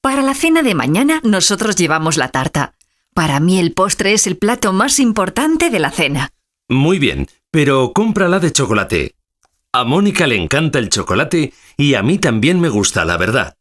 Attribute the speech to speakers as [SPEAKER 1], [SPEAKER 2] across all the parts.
[SPEAKER 1] Para la cena de mañana nosotros llevamos la tarta. Para mí el postre es el plato más importante de la cena.
[SPEAKER 2] Muy bien, pero cómprala de chocolate. A Mónica le encanta el chocolate y a mí también me gusta, la verdad.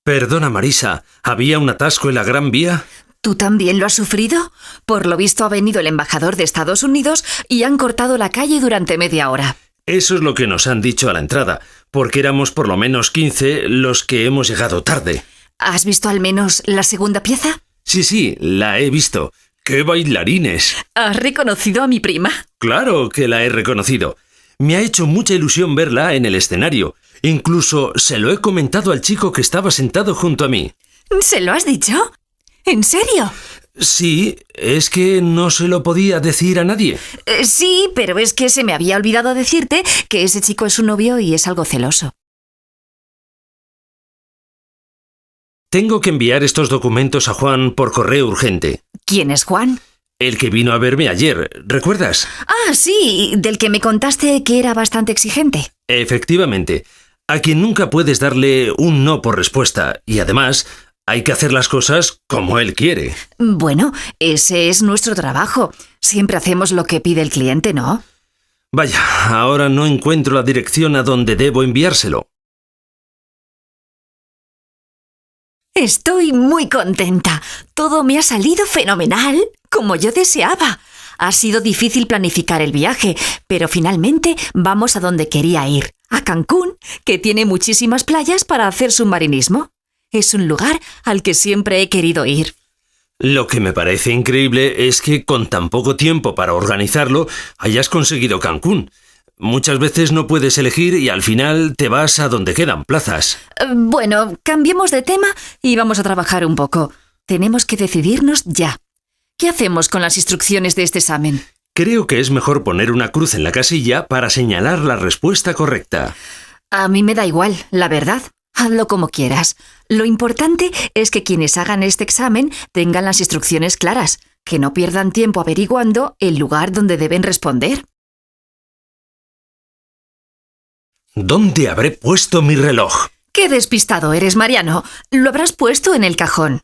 [SPEAKER 2] Perdona, Marisa, ¿había un atasco en la Gran Vía?
[SPEAKER 1] ¿Tú también lo has sufrido? Por lo visto ha venido el embajador de Estados Unidos y han cortado la calle durante media hora.
[SPEAKER 2] Eso es lo que nos han dicho a la entrada, porque éramos por lo menos 15 los que hemos llegado tarde.
[SPEAKER 1] ¿Has visto al menos la segunda pieza?
[SPEAKER 2] Sí, la he visto. ¡Qué bailarines!
[SPEAKER 1] ¿Has reconocido a mi prima?
[SPEAKER 2] Claro que la he reconocido. Me ha hecho mucha ilusión verla en el escenario. Incluso se lo he comentado al chico que estaba sentado junto a mí.
[SPEAKER 1] ¿Se lo has dicho? ¿En serio?
[SPEAKER 2] Sí, es que no se lo podía decir a nadie.
[SPEAKER 1] Sí, pero es que se me había olvidado decirte que ese chico es su novio y es algo celoso.
[SPEAKER 2] Tengo que enviar estos documentos a Juan por correo urgente.
[SPEAKER 1] ¿Quién es Juan?
[SPEAKER 2] El que vino a verme ayer, ¿recuerdas?
[SPEAKER 1] Ah, sí, del que me contaste que era bastante exigente.
[SPEAKER 2] Efectivamente, a quien nunca puedes darle un no por respuesta y además hay que hacer las cosas como él quiere.
[SPEAKER 1] Bueno, ese es nuestro trabajo. Siempre hacemos lo que pide el cliente, ¿no?
[SPEAKER 2] Vaya, ahora no encuentro la dirección a donde debo enviárselo.
[SPEAKER 1] Estoy muy contenta. Todo me ha salido fenomenal, como yo deseaba. Ha sido difícil planificar el viaje, pero finalmente vamos a donde quería ir, a Cancún, que tiene muchísimas playas para hacer submarinismo. Es un lugar al que siempre he querido ir.
[SPEAKER 2] Lo que me parece increíble es que con tan poco tiempo para organizarlo hayas conseguido Cancún. Muchas veces no puedes elegir y al final te vas a donde quedan plazas.
[SPEAKER 1] Bueno, cambiemos de tema y vamos a trabajar un poco. Tenemos que decidirnos ya. ¿Qué hacemos con las instrucciones de este examen?
[SPEAKER 2] Creo que es mejor poner una cruz en la casilla para señalar la respuesta correcta.
[SPEAKER 1] A mí me da igual, la verdad. Hazlo como quieras. Lo importante es que quienes hagan este examen tengan las instrucciones claras, que no pierdan tiempo averiguando el lugar donde deben responder.
[SPEAKER 2] ¿Dónde habré puesto mi reloj?
[SPEAKER 1] ¡Qué despistado eres, Mariano! Lo habrás puesto en el cajón.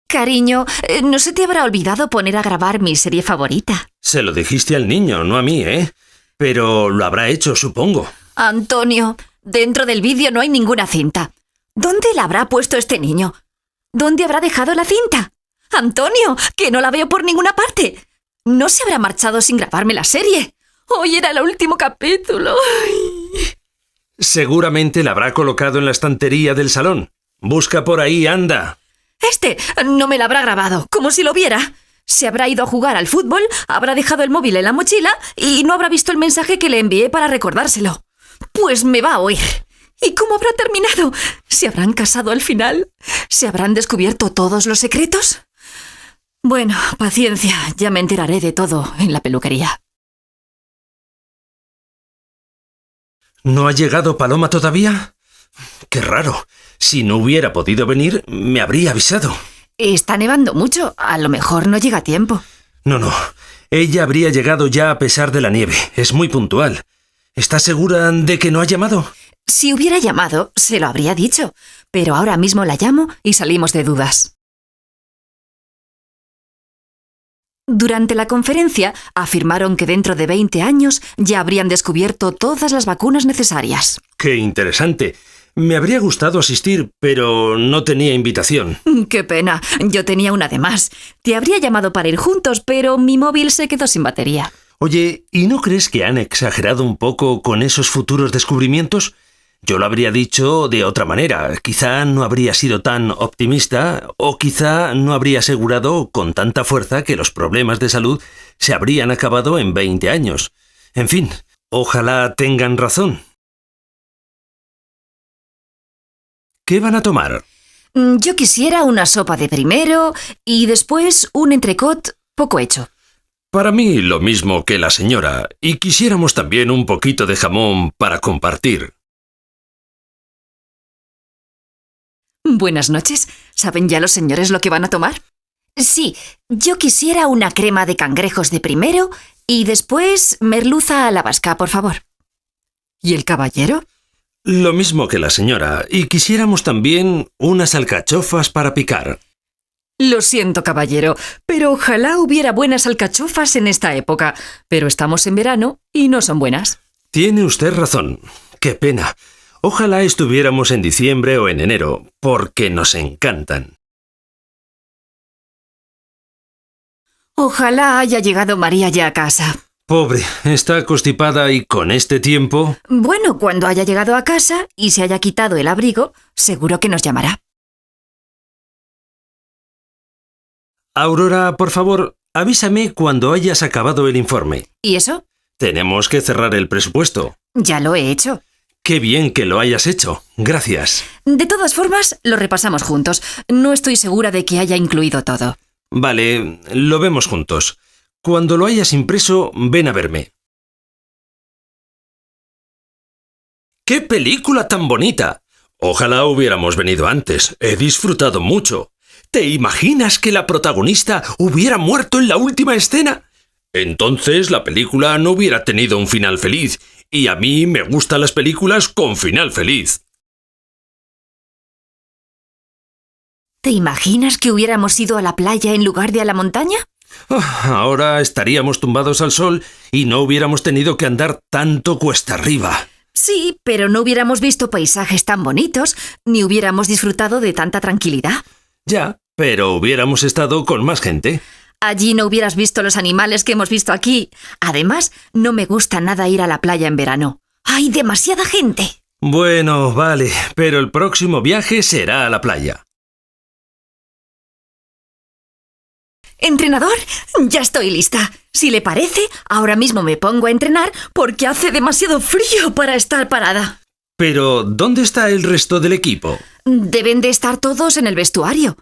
[SPEAKER 1] Cariño, ¿no se te habrá olvidado poner a grabar mi serie favorita?
[SPEAKER 2] Se lo dijiste al niño, no a mí, ¿eh? Pero lo habrá hecho, supongo.
[SPEAKER 1] Antonio, dentro del vídeo no hay ninguna cinta. ¿Dónde la habrá puesto este niño? ¿Dónde habrá dejado la cinta? Antonio, que no la veo por ninguna parte. ¿No se habrá marchado sin grabarme la serie? Hoy era el último capítulo. Ay.
[SPEAKER 2] Seguramente la habrá colocado en la estantería del salón. Busca por ahí, anda.
[SPEAKER 1] No me la habrá grabado, como si lo viera. Se habrá ido a jugar al fútbol, habrá dejado el móvil en la mochila y no habrá visto el mensaje que le envié para recordárselo. Pues me va a oír. ¿Y cómo habrá terminado? ¿Se habrán casado al final? ¿Se habrán descubierto todos los secretos? Bueno, paciencia, ya me enteraré de todo en la peluquería.
[SPEAKER 2] ¿No ha llegado Paloma todavía? ¡Qué raro! Si no hubiera podido venir, me habría avisado.
[SPEAKER 1] Está nevando mucho, a lo mejor no llega a tiempo.
[SPEAKER 2] No. Ella habría llegado ya a pesar de la nieve. Es muy puntual. ¿Estás segura de que no ha llamado?
[SPEAKER 1] Si hubiera llamado, se lo habría dicho. Pero ahora mismo la llamo y salimos de dudas. Durante la conferencia, afirmaron que dentro de 20 años ya habrían descubierto todas las vacunas necesarias.
[SPEAKER 2] ¡Qué interesante! Me habría gustado asistir, pero no tenía invitación.
[SPEAKER 1] ¡Qué pena! Yo tenía una de más. Te habría llamado para ir juntos, pero mi móvil se quedó sin batería.
[SPEAKER 2] Oye, ¿y no crees que han exagerado un poco con esos futuros descubrimientos? Yo lo habría dicho de otra manera. Quizá no habría sido tan optimista o quizá no habría asegurado con tanta fuerza que los problemas de salud se habrían acabado en 20 años. En fin, ojalá tengan razón. ¿Qué van a tomar?
[SPEAKER 1] Yo quisiera una sopa de primero y después un entrecot poco hecho.
[SPEAKER 2] Para mí lo mismo que la señora, y quisiéramos también un poquito de jamón para compartir.
[SPEAKER 1] Buenas noches. ¿Saben ya los señores lo que van a tomar? Sí, yo quisiera una crema de cangrejos de primero y después merluza a la vasca, por favor. ¿Y el caballero?
[SPEAKER 2] Lo mismo que la señora, y quisiéramos también unas alcachofas para picar.
[SPEAKER 1] Lo siento, caballero, pero ojalá hubiera buenas alcachofas en esta época. Pero estamos en verano y no son buenas.
[SPEAKER 2] Tiene usted razón. Qué pena. Ojalá estuviéramos en diciembre o en enero, porque nos encantan.
[SPEAKER 1] Ojalá haya llegado María ya a casa.
[SPEAKER 2] Pobre, está constipada y con este tiempo...
[SPEAKER 1] Bueno, cuando haya llegado a casa y se haya quitado el abrigo, seguro que nos llamará.
[SPEAKER 2] Aurora, por favor, avísame cuando hayas acabado el informe.
[SPEAKER 1] ¿Y eso?
[SPEAKER 2] Tenemos que cerrar el presupuesto.
[SPEAKER 1] Ya lo he hecho.
[SPEAKER 2] Qué bien que lo hayas hecho. Gracias.
[SPEAKER 1] De todas formas, lo repasamos juntos. No estoy segura de que haya incluido todo.
[SPEAKER 2] Vale, lo vemos juntos. Cuando lo hayas impreso, ven a verme. ¡Qué película tan bonita! Ojalá hubiéramos venido antes. He disfrutado mucho. ¿Te imaginas que la protagonista hubiera muerto en la última escena? Entonces la película no hubiera tenido un final feliz, y a mí me gustan las películas con final feliz.
[SPEAKER 1] ¿Te imaginas que hubiéramos ido a la playa en lugar de a la montaña?
[SPEAKER 2] Ahora estaríamos tumbados al sol y no hubiéramos tenido que andar tanto cuesta arriba.
[SPEAKER 1] Sí, pero no hubiéramos visto paisajes tan bonitos, ni hubiéramos disfrutado de tanta tranquilidad.
[SPEAKER 2] Ya, pero hubiéramos estado con más gente.
[SPEAKER 1] Allí no hubieras visto los animales que hemos visto aquí. Además, no me gusta nada ir a la playa en verano. ¡Hay demasiada gente!
[SPEAKER 2] Bueno, vale, pero el próximo viaje será a la playa.
[SPEAKER 1] ¡Entrenador! Ya estoy lista. Si le parece, ahora mismo me pongo a entrenar porque hace demasiado frío para estar parada.
[SPEAKER 2] Pero, ¿dónde está el resto del equipo?
[SPEAKER 1] Deben de estar todos en el vestuario.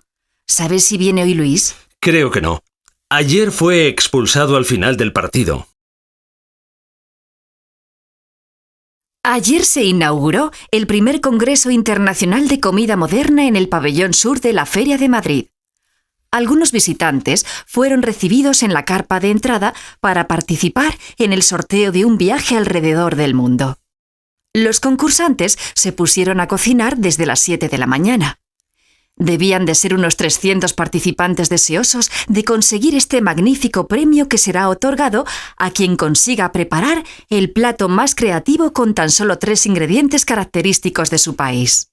[SPEAKER 1] ¿Sabes si viene hoy Luis?
[SPEAKER 2] Creo que no. Ayer fue expulsado al final del partido.
[SPEAKER 1] Ayer se inauguró el primer Congreso Internacional de Comida Moderna en el Pabellón Sur de la Feria de Madrid. Algunos visitantes fueron recibidos en la carpa de entrada para participar en el sorteo de un viaje alrededor del mundo. Los concursantes se pusieron a cocinar desde las 7 de la mañana. Debían de ser unos 300 participantes deseosos de conseguir este magnífico premio que será otorgado a quien consiga preparar el plato más creativo con tan solo 3 ingredientes característicos de su país.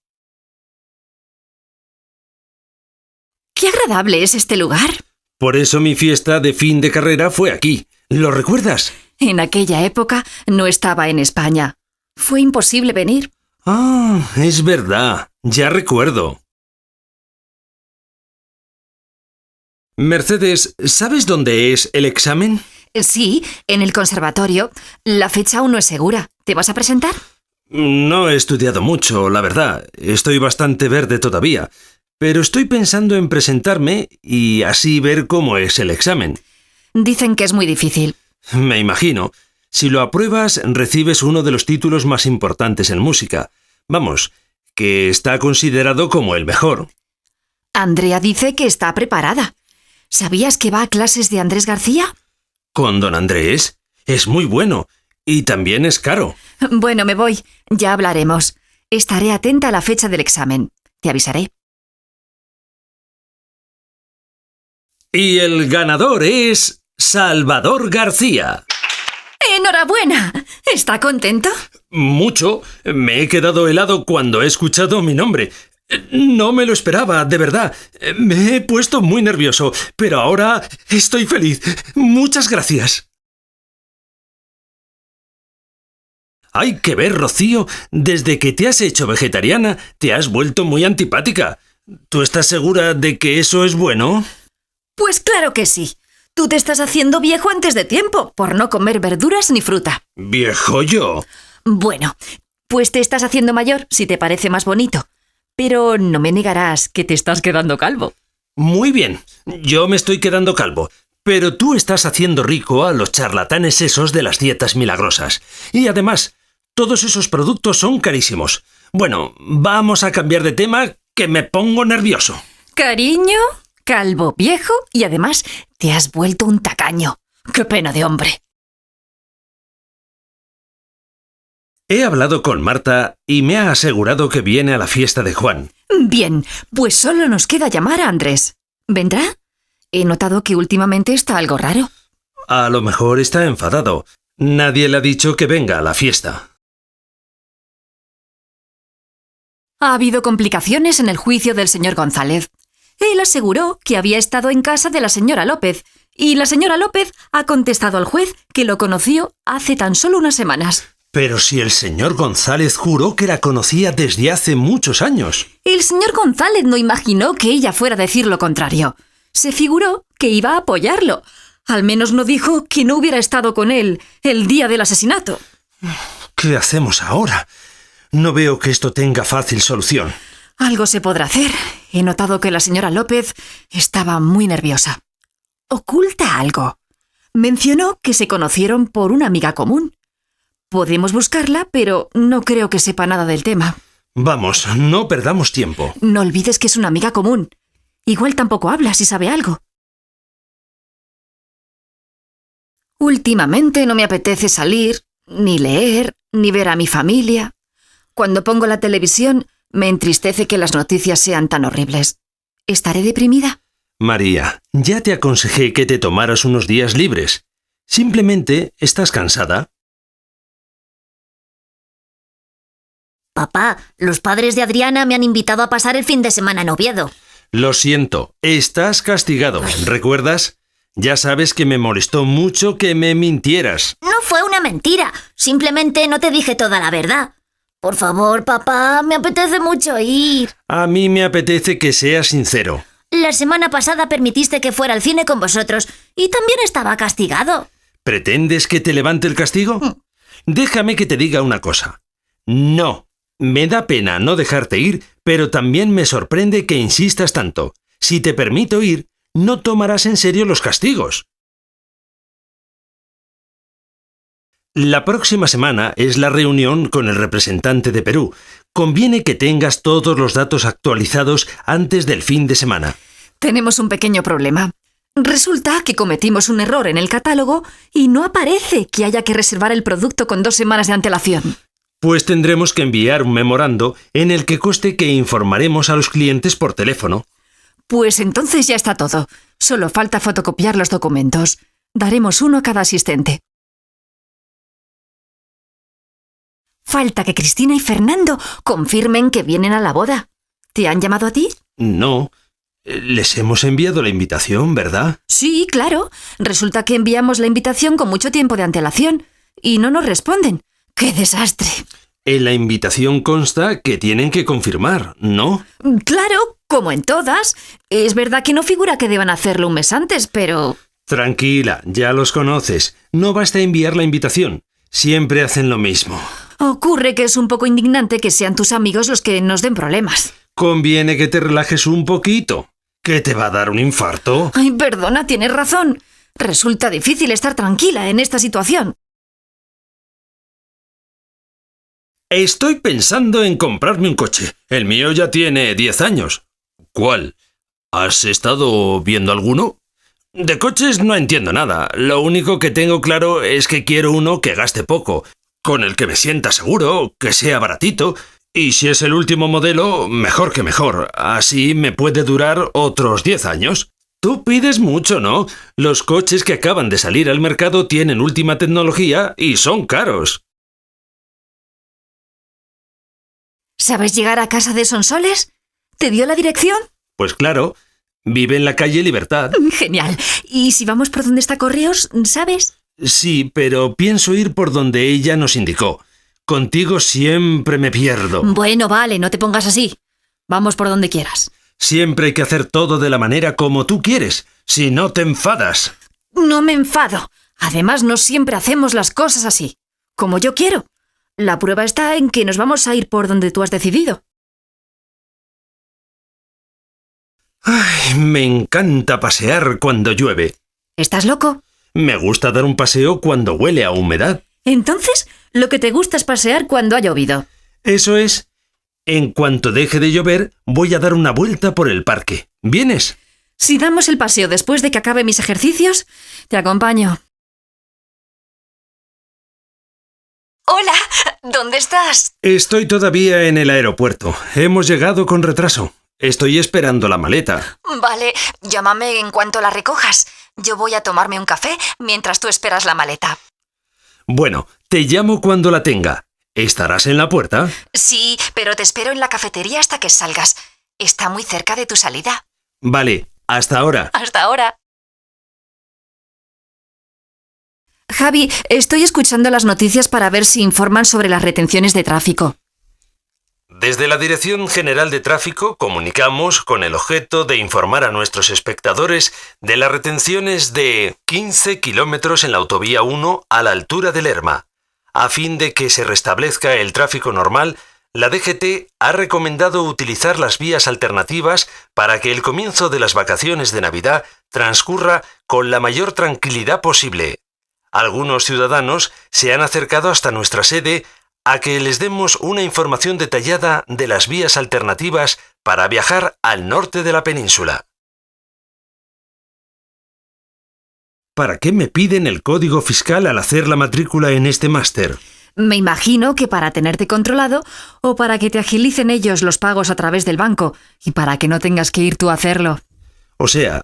[SPEAKER 1] ¡Qué agradable es este lugar!
[SPEAKER 2] Por eso mi fiesta de fin de carrera fue aquí. ¿Lo recuerdas?
[SPEAKER 1] En aquella época no estaba en España. Fue imposible venir.
[SPEAKER 2] Ah, es verdad. Ya recuerdo. Mercedes, ¿sabes dónde es el examen?
[SPEAKER 1] Sí, en el conservatorio. La fecha aún no es segura. ¿Te vas a presentar?
[SPEAKER 2] No he estudiado mucho, la verdad. Estoy bastante verde todavía. Pero estoy pensando en presentarme y así ver cómo es el examen.
[SPEAKER 1] Dicen que es muy difícil.
[SPEAKER 2] Me imagino. Si lo apruebas, recibes uno de los títulos más importantes en música. Vamos, que está considerado como el mejor.
[SPEAKER 1] Andrea dice que está preparada. ¿Sabías que va a clases de Andrés García?
[SPEAKER 2] ¿Con don Andrés? Es muy bueno. Y también es caro.
[SPEAKER 1] Bueno, me voy. Ya hablaremos. Estaré atenta a la fecha del examen. Te avisaré.
[SPEAKER 2] Y el ganador es Salvador García.
[SPEAKER 1] ¡Enhorabuena! ¿Está contento?
[SPEAKER 2] Mucho. Me he quedado helado cuando he escuchado mi nombre. No me lo esperaba, de verdad. Me he puesto muy nervioso, pero ahora estoy feliz. Muchas gracias. Hay que ver, Rocío, desde que te has hecho vegetariana, te has vuelto muy antipática. ¿Tú estás segura de que eso es bueno?
[SPEAKER 1] Pues claro que sí. Tú te estás haciendo viejo antes de tiempo, por no comer verduras ni fruta.
[SPEAKER 2] ¿Viejo yo?
[SPEAKER 1] Bueno, pues te estás haciendo mayor, si te parece más bonito. Pero no me negarás que te estás quedando calvo.
[SPEAKER 2] Muy bien, yo me estoy quedando calvo. Pero tú estás haciendo rico a los charlatanes esos de las dietas milagrosas. Y además, todos esos productos son carísimos. Bueno, vamos a cambiar de tema, que me pongo nervioso.
[SPEAKER 1] Cariño, calvo viejo y además te has vuelto un tacaño. ¡Qué pena de hombre!
[SPEAKER 2] He hablado con Marta y me ha asegurado que viene a la fiesta de Juan.
[SPEAKER 1] Bien, pues solo nos queda llamar a Andrés. ¿Vendrá? He notado que últimamente está algo raro.
[SPEAKER 2] A lo mejor está enfadado. Nadie le ha dicho que venga a la fiesta.
[SPEAKER 1] Ha habido complicaciones en el juicio del señor González. Él aseguró que había estado en casa de la señora López, y la señora López ha contestado al juez que lo conoció hace tan solo unas semanas.
[SPEAKER 2] Pero si el señor González juró que la conocía desde hace muchos años.
[SPEAKER 1] El señor González no imaginó que ella fuera a decir lo contrario. Se figuró que iba a apoyarlo. Al menos no dijo que no hubiera estado con él el día del asesinato.
[SPEAKER 2] ¿Qué hacemos ahora? No veo que esto tenga fácil solución.
[SPEAKER 1] Algo se podrá hacer. He notado que la señora López estaba muy nerviosa. Oculta algo. Mencionó que se conocieron por una amiga común. Podemos buscarla, pero no creo que sepa nada del tema.
[SPEAKER 2] Vamos, no perdamos tiempo.
[SPEAKER 1] No olvides que es una amiga común. Igual tampoco habla si sabe algo. Últimamente no me apetece salir, ni leer, ni ver a mi familia. Cuando pongo la televisión, me entristece que las noticias sean tan horribles. ¿Estaré deprimida?
[SPEAKER 2] María, ya te aconsejé que te tomaras unos días libres. Simplemente estás cansada.
[SPEAKER 3] Papá, los padres de Adriana me han invitado a pasar el fin de semana en Oviedo.
[SPEAKER 2] Lo siento, estás castigado. ¿Recuerdas? Ya sabes que me molestó mucho que me mintieras.
[SPEAKER 3] No fue una mentira, simplemente no te dije toda la verdad. Por favor, papá, me apetece mucho ir.
[SPEAKER 2] A mí me apetece que seas sincero.
[SPEAKER 3] La semana pasada permitiste que fuera al cine con vosotros y también estaba castigado.
[SPEAKER 2] ¿Pretendes que te levante el castigo? Déjame que te diga una cosa. No. Me da pena no dejarte ir, pero también me sorprende que insistas tanto. Si te permito ir, no tomarás en serio los castigos. La próxima semana es la reunión con el representante de Perú. Conviene que tengas todos los datos actualizados antes del fin de semana.
[SPEAKER 1] Tenemos un pequeño problema. Resulta que cometimos un error en el catálogo y no aparece que haya que reservar el producto con 2 semanas de antelación.
[SPEAKER 2] Pues tendremos que enviar un memorando en el que conste que informaremos a los clientes por teléfono.
[SPEAKER 1] Pues entonces ya está todo. Solo falta fotocopiar los documentos. Daremos uno a cada asistente. Falta que Cristina y Fernando confirmen que vienen a la boda. ¿Te han llamado a ti?
[SPEAKER 2] No. Les hemos enviado la invitación, ¿verdad?
[SPEAKER 1] Sí, claro. Resulta que enviamos la invitación con mucho tiempo de antelación y no nos responden. ¡Qué desastre!
[SPEAKER 2] En la invitación consta que tienen que confirmar, ¿no?
[SPEAKER 1] Claro, como en todas. Es verdad que no figura que deban hacerlo un mes antes, pero...
[SPEAKER 2] Tranquila, ya los conoces. No basta enviar la invitación. Siempre hacen lo mismo.
[SPEAKER 1] Ocurre que es un poco indignante que sean tus amigos los que nos den problemas.
[SPEAKER 2] Conviene que te relajes un poquito. ¿Qué te va a dar un infarto?
[SPEAKER 1] Ay, perdona, tienes razón. Resulta difícil estar tranquila en esta situación.
[SPEAKER 2] Estoy pensando en comprarme un coche. El mío ya tiene 10 años. ¿Cuál? ¿Has estado viendo alguno? De coches no entiendo nada. Lo único que tengo claro es que quiero uno que gaste poco, con el que me sienta seguro, que sea baratito, y si es el último modelo, mejor que mejor. Así me puede durar otros 10 años. Tú pides mucho, ¿no? Los coches que acaban de salir al mercado tienen última tecnología y son caros.
[SPEAKER 1] ¿Sabes llegar a casa de Sonsoles? ¿Te dio la dirección?
[SPEAKER 2] Pues claro, vive en la calle Libertad.
[SPEAKER 1] Genial. ¿Y si vamos por donde está Correos, sabes?
[SPEAKER 2] Sí, pero pienso ir por donde ella nos indicó. Contigo siempre me pierdo.
[SPEAKER 1] Bueno, vale, no te pongas así. Vamos por donde quieras.
[SPEAKER 2] Siempre hay que hacer todo de la manera como tú quieres, si no te enfadas.
[SPEAKER 1] No me enfado. Además, no siempre hacemos las cosas así, como yo quiero. La prueba está en que nos vamos a ir por donde tú has decidido.
[SPEAKER 2] Ay, me encanta pasear cuando llueve.
[SPEAKER 1] ¿Estás loco?
[SPEAKER 2] Me gusta dar un paseo cuando huele a humedad.
[SPEAKER 1] Entonces, lo que te gusta es pasear cuando ha llovido.
[SPEAKER 2] Eso es. En cuanto deje de llover, voy a dar una vuelta por el parque. ¿Vienes?
[SPEAKER 1] Si damos el paseo después de que acabe mis ejercicios, te acompaño. Hola, ¿dónde estás?
[SPEAKER 2] Estoy todavía en el aeropuerto. Hemos llegado con retraso. Estoy esperando la maleta.
[SPEAKER 1] Vale, llámame en cuanto la recojas. Yo voy a tomarme un café mientras tú esperas la maleta.
[SPEAKER 2] Bueno, te llamo cuando la tenga. ¿Estarás en la puerta?
[SPEAKER 1] Sí, pero te espero en la cafetería hasta que salgas. Está muy cerca de tu salida.
[SPEAKER 2] Vale, hasta ahora.
[SPEAKER 1] Hasta ahora. Javi, estoy escuchando las noticias para ver si informan sobre las retenciones de tráfico.
[SPEAKER 2] Desde la Dirección General de Tráfico comunicamos con el objeto de informar a nuestros espectadores de las retenciones de 15 kilómetros en la autovía 1 a la altura de Lerma. A fin de que se restablezca el tráfico normal, la DGT ha recomendado utilizar las vías alternativas para que el comienzo de las vacaciones de Navidad transcurra con la mayor tranquilidad posible. Algunos ciudadanos se han acercado hasta nuestra sede a que les demos una información detallada de las vías alternativas para viajar al norte de la península. ¿Para qué me piden el código fiscal al hacer la matrícula en este máster?
[SPEAKER 1] Me imagino que para tenerte controlado o para que te agilicen ellos los pagos a través del banco y para que no tengas que ir tú a hacerlo.
[SPEAKER 2] O sea,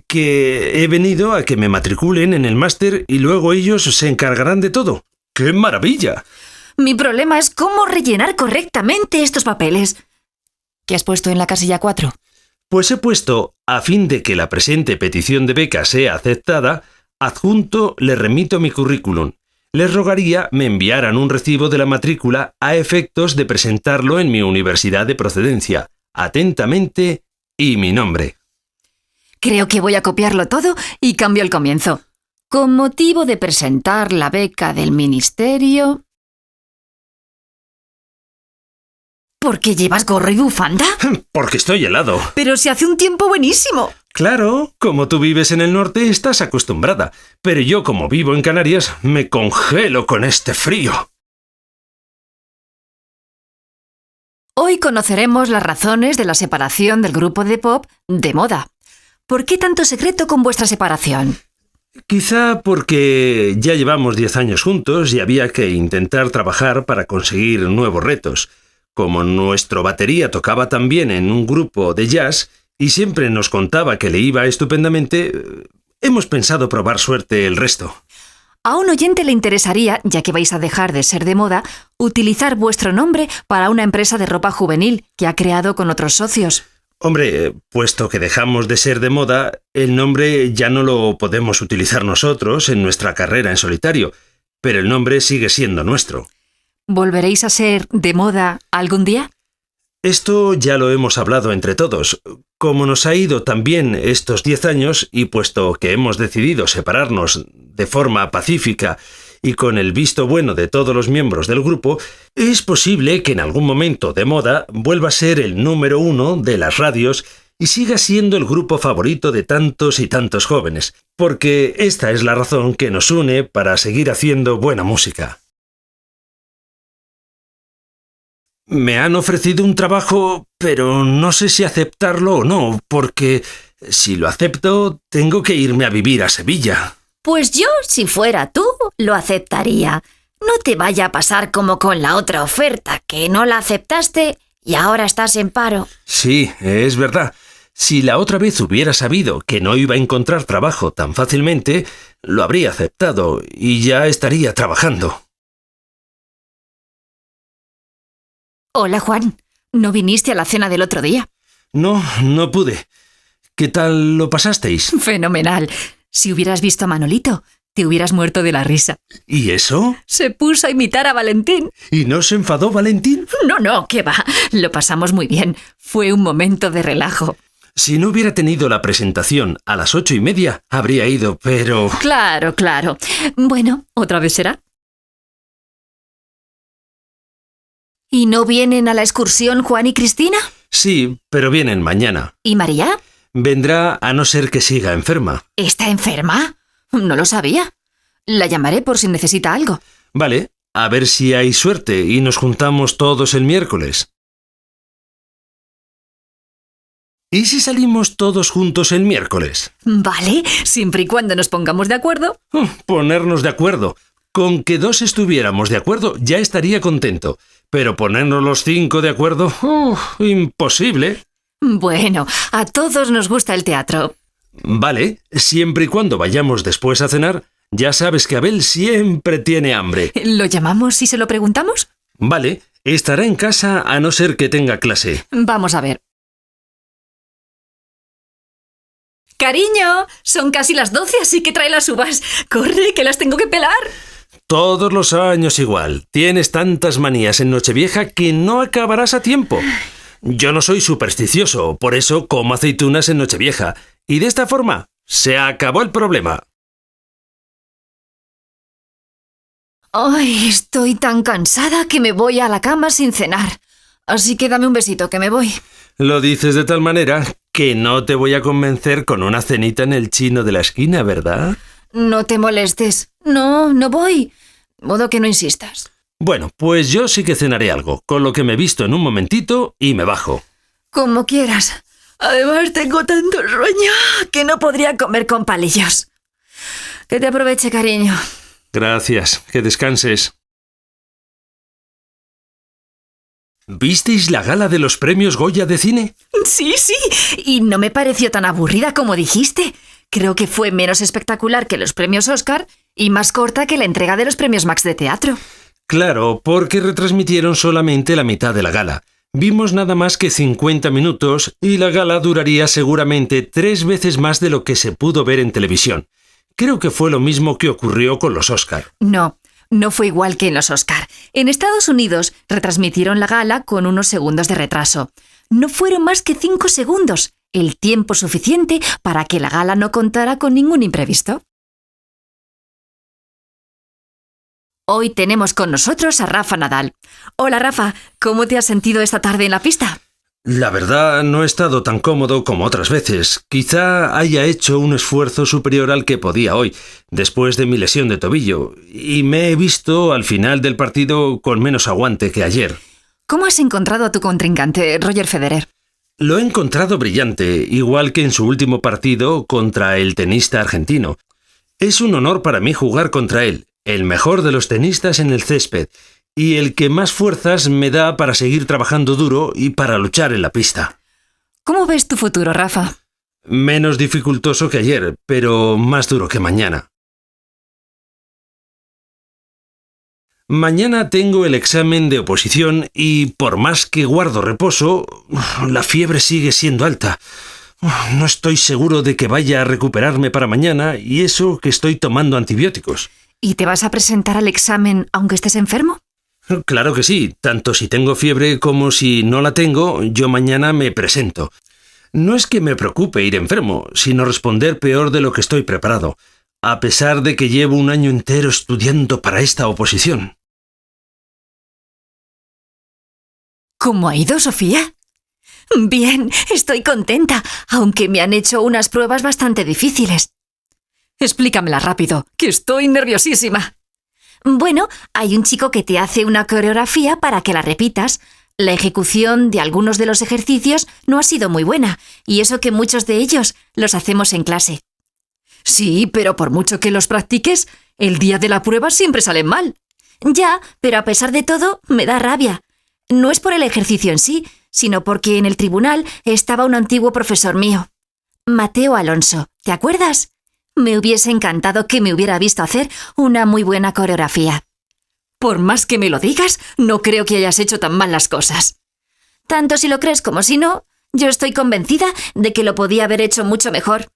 [SPEAKER 2] que he venido a que me matriculen en el máster y luego ellos se encargarán de todo. ¡Qué maravilla!
[SPEAKER 1] Mi problema es cómo rellenar correctamente estos papeles. ¿Qué has puesto en la casilla 4?
[SPEAKER 2] Pues he puesto, a fin de que la presente petición de beca sea aceptada, adjunto le remito mi currículum. Les rogaría me enviaran un recibo de la matrícula a efectos de presentarlo en mi universidad de procedencia. Atentamente, y mi nombre.
[SPEAKER 1] Creo que voy a copiarlo todo y cambio el comienzo. Con motivo de presentar la beca del ministerio... ¿Por qué llevas gorro y bufanda?
[SPEAKER 2] Porque estoy helado.
[SPEAKER 1] Pero si hace un tiempo buenísimo.
[SPEAKER 2] Claro, como tú vives en el norte estás acostumbrada, pero yo como vivo en Canarias me congelo con este frío.
[SPEAKER 1] Hoy conoceremos las razones de la separación del grupo de pop de moda. ¿Por qué tanto secreto con vuestra separación?
[SPEAKER 2] Quizá porque ya llevamos 10 años juntos y había que intentar trabajar para conseguir nuevos retos. Como nuestro batería tocaba también en un grupo de jazz y siempre nos contaba que le iba estupendamente, hemos pensado probar suerte el resto.
[SPEAKER 1] A un oyente le interesaría, ya que vais a dejar de ser de moda, utilizar vuestro nombre para una empresa de ropa juvenil que ha creado con otros socios.
[SPEAKER 2] Hombre, puesto que dejamos de ser de moda, el nombre ya no lo podemos utilizar nosotros en nuestra carrera en solitario, pero el nombre sigue siendo nuestro.
[SPEAKER 1] ¿Volveréis a ser de moda algún día?
[SPEAKER 2] Esto ya lo hemos hablado entre todos. Como nos ha ido tan bien estos 10 años y puesto que hemos decidido separarnos de forma pacífica y con el visto bueno de todos los miembros del grupo, es posible que en algún momento de moda vuelva a ser el número 1 de las radios y siga siendo el grupo favorito de tantos y tantos jóvenes, porque esta es la razón que nos une para seguir haciendo buena música. Me han ofrecido un trabajo, pero no sé si aceptarlo o no, porque si lo acepto, tengo que irme a vivir a Sevilla.
[SPEAKER 3] Pues yo, si fuera tú, lo aceptaría. No te vaya a pasar como con la otra oferta, que no la aceptaste y ahora estás en paro.
[SPEAKER 2] Sí, es verdad. Si la otra vez hubiera sabido que no iba a encontrar trabajo tan fácilmente, lo habría aceptado y ya estaría trabajando.
[SPEAKER 1] Hola, Juan. ¿No viniste a la cena del otro día?
[SPEAKER 2] No, no pude. ¿Qué tal lo pasasteis?
[SPEAKER 1] Fenomenal. Si hubieras visto a Manolito, te hubieras muerto de la risa.
[SPEAKER 2] ¿Y eso?
[SPEAKER 1] Se puso a imitar a Valentín.
[SPEAKER 2] ¿Y no se enfadó Valentín?
[SPEAKER 1] No, qué va. Lo pasamos muy bien. Fue un momento de relajo.
[SPEAKER 2] Si no hubiera tenido la presentación a las 8:30, habría ido, pero...
[SPEAKER 1] Claro. Bueno, otra vez será. ¿Y no vienen a la excursión Juan y Cristina?
[SPEAKER 2] Sí, pero vienen mañana.
[SPEAKER 1] ¿Y María?
[SPEAKER 2] Vendrá a no ser que siga enferma.
[SPEAKER 1] ¿Está enferma? No lo sabía. La llamaré por si necesita algo.
[SPEAKER 2] Vale, a ver si hay suerte y nos juntamos todos el miércoles. ¿Y si salimos todos juntos el miércoles?
[SPEAKER 1] Vale, siempre y cuando nos pongamos de acuerdo.
[SPEAKER 2] Ponernos de acuerdo. Con que 2 estuviéramos de acuerdo ya estaría contento. Pero ponernos los 5 de acuerdo, imposible.
[SPEAKER 1] Bueno, a todos nos gusta el teatro.
[SPEAKER 2] Vale, siempre y cuando vayamos después a cenar, ya sabes que Abel siempre tiene hambre.
[SPEAKER 1] ¿Lo llamamos y se lo preguntamos?
[SPEAKER 2] Vale, estará en casa a no ser que tenga clase.
[SPEAKER 1] Vamos a ver. Cariño, son casi las 12, así que trae las uvas. Corre, que las tengo que pelar.
[SPEAKER 2] Todos los años igual. Tienes tantas manías en Nochevieja que no acabarás a tiempo. Yo no soy supersticioso, por eso como aceitunas en Nochevieja. Y de esta forma, se acabó el problema.
[SPEAKER 1] Ay, estoy tan cansada que me voy a la cama sin cenar. Así que dame un besito, que me voy.
[SPEAKER 2] Lo dices de tal manera que no te voy a convencer con una cenita en el chino de la esquina, ¿verdad?
[SPEAKER 1] No te molestes. No, no voy. Modo que no insistas.
[SPEAKER 2] Bueno, pues yo sí que cenaré algo, con lo que me visto en un momentito y me bajo.
[SPEAKER 1] Como quieras. Además tengo tanto sueño que no podría comer con palillos. Que te aproveche, cariño.
[SPEAKER 2] Gracias, que descanses. ¿Visteis la gala de los premios Goya de cine?
[SPEAKER 1] Sí, sí. Y no me pareció tan aburrida como dijiste. Creo que fue menos espectacular que los premios Oscar y más corta que la entrega de los premios Max de teatro.
[SPEAKER 2] Claro, porque retransmitieron solamente la mitad de la gala. Vimos nada más que 50 minutos y la gala duraría seguramente 3 veces más de lo que se pudo ver en televisión. Creo que fue lo mismo que ocurrió con los Oscar.
[SPEAKER 1] No fue igual que en los Oscar. En Estados Unidos retransmitieron la gala con unos segundos de retraso. No fueron más que 5 segundos, el tiempo suficiente para que la gala no contara con ningún imprevisto. Hoy tenemos con nosotros a Rafa Nadal. Hola Rafa, ¿cómo te has sentido esta tarde en la pista?
[SPEAKER 2] La verdad, no he estado tan cómodo como otras veces. Quizá haya hecho un esfuerzo superior al que podía hoy, después de mi lesión de tobillo, y me he visto al final del partido con menos aguante que ayer.
[SPEAKER 1] ¿Cómo has encontrado a tu contrincante, Roger Federer?
[SPEAKER 2] Lo he encontrado brillante, igual que en su último partido contra el tenista argentino. Es un honor para mí jugar contra él, el mejor de los tenistas en el césped, y el que más fuerzas me da para seguir trabajando duro y para luchar en la pista.
[SPEAKER 1] ¿Cómo ves tu futuro, Rafa?
[SPEAKER 2] Menos dificultoso que ayer, pero más duro que mañana. Mañana tengo el examen de oposición y, por más que guardo reposo, la fiebre sigue siendo alta. No estoy seguro de que vaya a recuperarme para mañana y eso que estoy tomando antibióticos.
[SPEAKER 1] ¿Y te vas a presentar al examen aunque estés enfermo?
[SPEAKER 2] Claro que sí, tanto si tengo fiebre como si no la tengo, yo mañana me presento. No es que me preocupe ir enfermo, sino responder peor de lo que estoy preparado, a pesar de que llevo un año entero estudiando para esta oposición.
[SPEAKER 1] ¿Cómo ha ido, Sofía? Bien, estoy contenta, aunque me han hecho unas pruebas bastante difíciles. Explícamela rápido, que estoy nerviosísima. Bueno, hay un chico que te hace una coreografía para que la repitas. La ejecución de algunos de los ejercicios no ha sido muy buena, y eso que muchos de ellos los hacemos en clase. Sí, pero por mucho que los practiques, el día de la prueba siempre salen mal. Ya, pero a pesar de todo, me da rabia. No es por el ejercicio en sí, sino porque en el tribunal estaba un antiguo profesor mío. Mateo Alonso, ¿te acuerdas? Me hubiese encantado que me hubiera visto hacer una muy buena coreografía. Por más que me lo digas, no creo que hayas hecho tan mal las cosas. Tanto si lo crees como si no, yo estoy convencida de que lo podía haber hecho mucho mejor.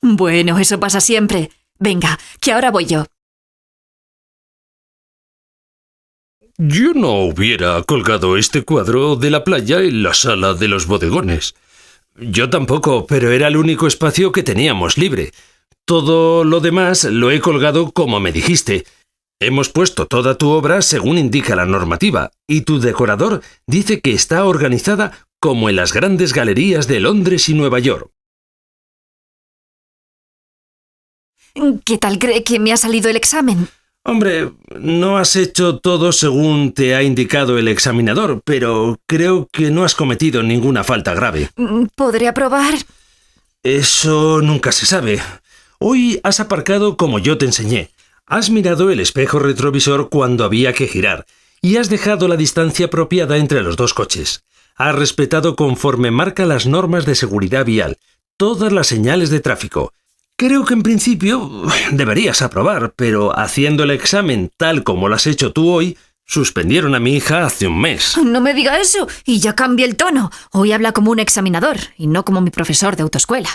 [SPEAKER 1] Bueno, eso pasa siempre. Venga, que ahora voy yo.
[SPEAKER 2] Yo no hubiera colgado este cuadro de la playa en la sala de los bodegones. Yo tampoco, pero era el único espacio que teníamos libre. Todo lo demás lo he colgado como me dijiste. Hemos puesto toda tu obra según indica la normativa, y tu decorador dice que está organizada como en las grandes galerías de Londres y Nueva York.
[SPEAKER 1] ¿Qué tal cree que me ha salido el examen?
[SPEAKER 2] Hombre, no has hecho todo según te ha indicado el examinador, pero creo que no has cometido ninguna falta grave.
[SPEAKER 1] ¿Podré probar?
[SPEAKER 2] Eso nunca se sabe. Hoy has aparcado como yo te enseñé. Has mirado el espejo retrovisor cuando había que girar y has dejado la distancia apropiada entre los dos coches. Has respetado conforme marca las normas de seguridad vial todas las señales de tráfico. Creo que en principio deberías aprobar, pero haciendo el examen tal como lo has hecho tú hoy, suspendieron a mi hija hace un mes.
[SPEAKER 1] No me diga eso y ya cambie el tono. Hoy habla como un examinador y no como mi profesor de autoescuela.